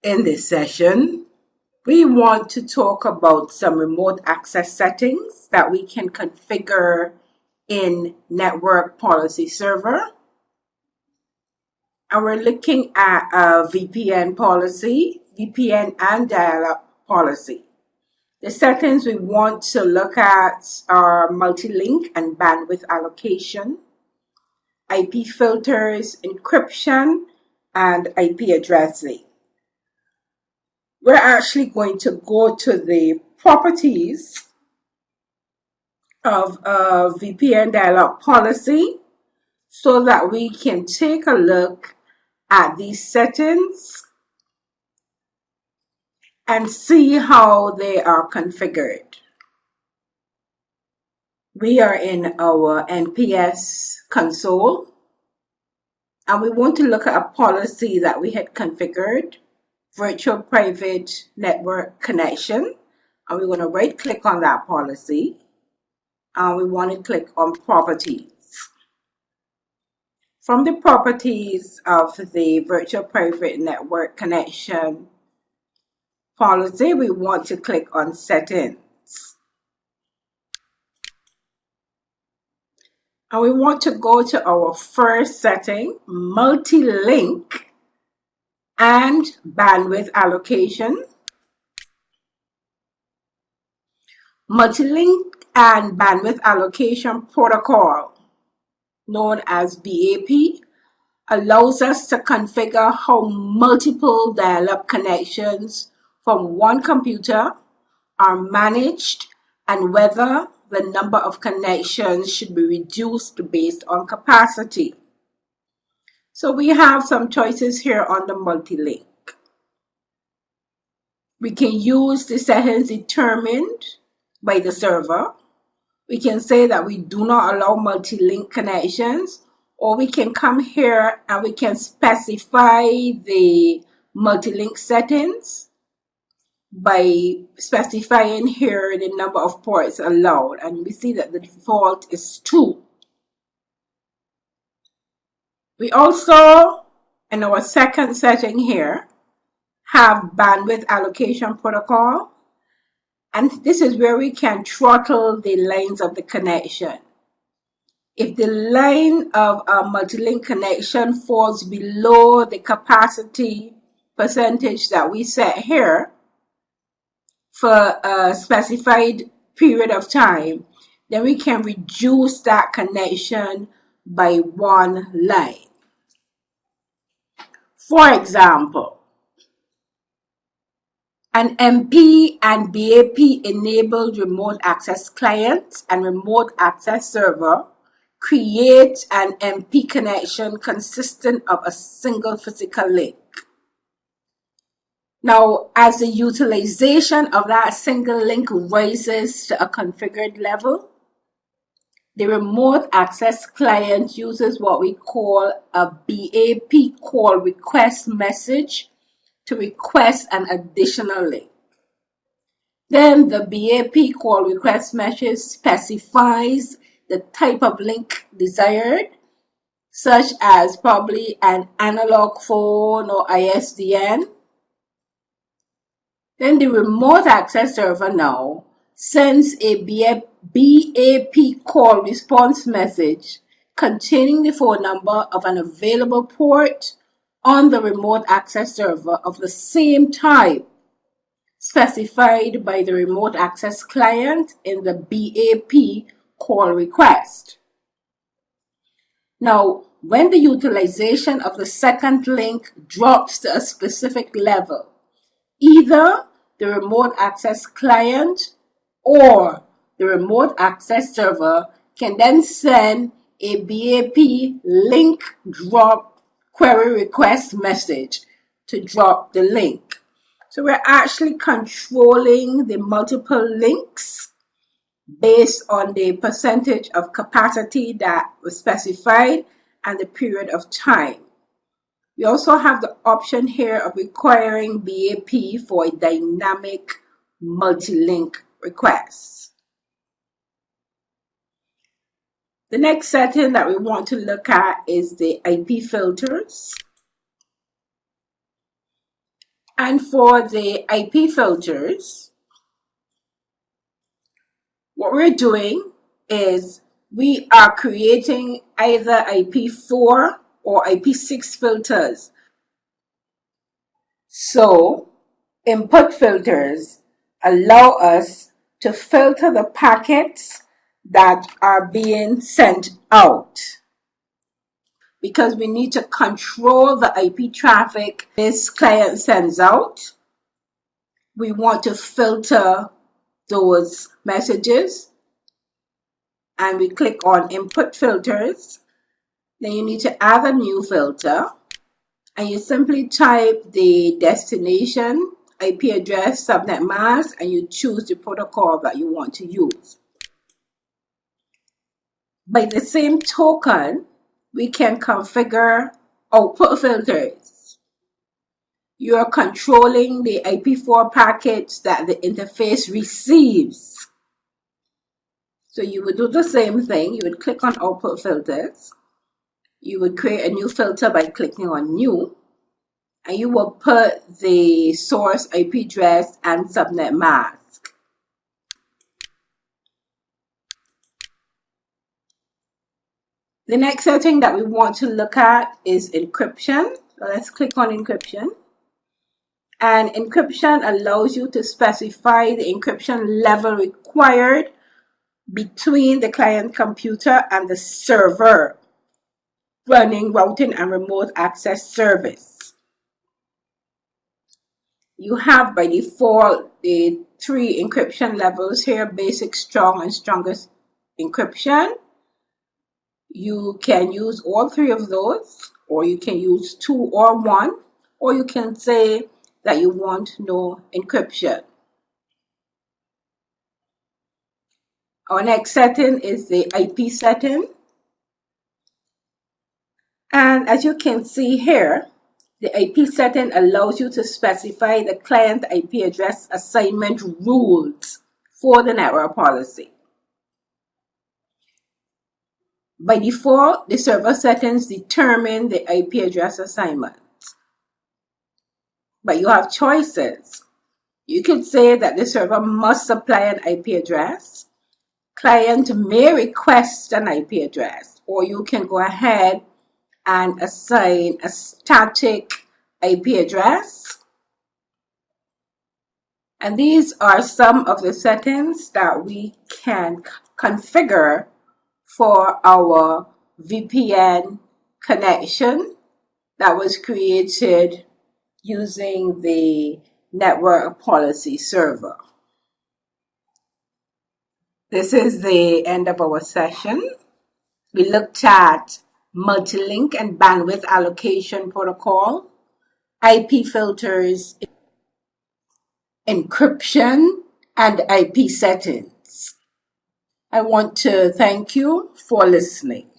In this session, we want to talk about some remote access settings that we can configure in Network Policy Server. And we're looking at a VPN policy, VPN and dial-up policy. The settings we want to look at are multi-link and bandwidth allocation, IP filters, encryption, and IP addressing. We're actually going to go to the properties of a VPN dial-up policy so that we can take a look at these settings and see how they are configured. We are in our NPS console and we want to look at a policy that we had configured, virtual private network connection, and we're going to right click on that policy and we want to click on properties. From the properties of the virtual private network connection policy, we want to click on settings. And we want to go to our first setting, multi-link and bandwidth allocation. Multi-link and bandwidth allocation protocol, known as BAP, allows us to configure how multiple dial-up connections from one computer are managed and whether the number of connections should be reduced based on capacity. So we have some choices here on the multi-link. We can use the settings determined by the server. We can say that we do not allow multi-link connections, or we can come here and we can specify the multi-link settings by specifying here the number of ports allowed, and we see that the default is 2. We also, in our second setting here, have bandwidth allocation protocol, and this is where we can throttle the lines of the connection. If the line of a multi-link connection falls below the capacity percentage that we set here for a specified period of time, then we can reduce that connection by 1 line. For example, an MP and BAP enabled remote access client and remote access server create an MP connection consistent of a single physical link. Now, as the utilization of that single link rises to a configured level, the remote access client uses what we call a BAP call request message to request an additional link. Then the BAP call request message specifies the type of link desired, such as probably an analog phone or ISDN. Then the remote access server now sends a BAP call response message containing the phone number of an available port on the remote access server of the same type specified by the remote access client in the BAP call request. Now, when the utilization of the second link drops to a specific level, either the remote access client or the remote access server can then send a BAP link drop query request message to drop the link. So we're actually controlling the multiple links based on the percentage of capacity that was specified and the period of time. We also have the option here of requiring BAP for a dynamic multi-link request. The next setting that we want to look at is the IP filters. And for the IP filters, what we're doing is we are creating either IP4 or IP6 filters. So input filters allow us to filter the packets that are being sent out, because we need to control the IP traffic this client sends out. We want to filter those messages, and we click on input filters. Then you need to add a new filter, and you simply type the destination, IP address, subnet mask, and you choose the protocol that you want to use. By the same token, we can configure output filters. You are controlling the IP4 packets that the interface receives. So you would do the same thing. You would click on output filters. You would create a new filter by clicking on new, and you will put the source IP address and subnet mask. The next setting that we want to look at is encryption. So let's click on encryption. And encryption allows you to specify the encryption level required between the client computer and the server running routing and remote access service. You have by default the 3 encryption levels here: basic, strong, and strongest encryption. You can use all 3 of those, or you can use 2 or 1, or you can say that you want no encryption. Our next setting is the IP setting. And as you can see here, the IP setting allows you to specify the client IP address assignment rules for the network policy. By default, the server settings determine the IP address assignment. But you have choices. You could say that the server must supply an IP address. Client may request an IP address, or you can go ahead and assign a static IP address. And these are some of the settings that we can configure for our VPN connection that was created using the network policy server. This is the end of our session. We looked at multi-link and bandwidth allocation protocol, IP filters, encryption, and IP settings. I want to thank you for listening.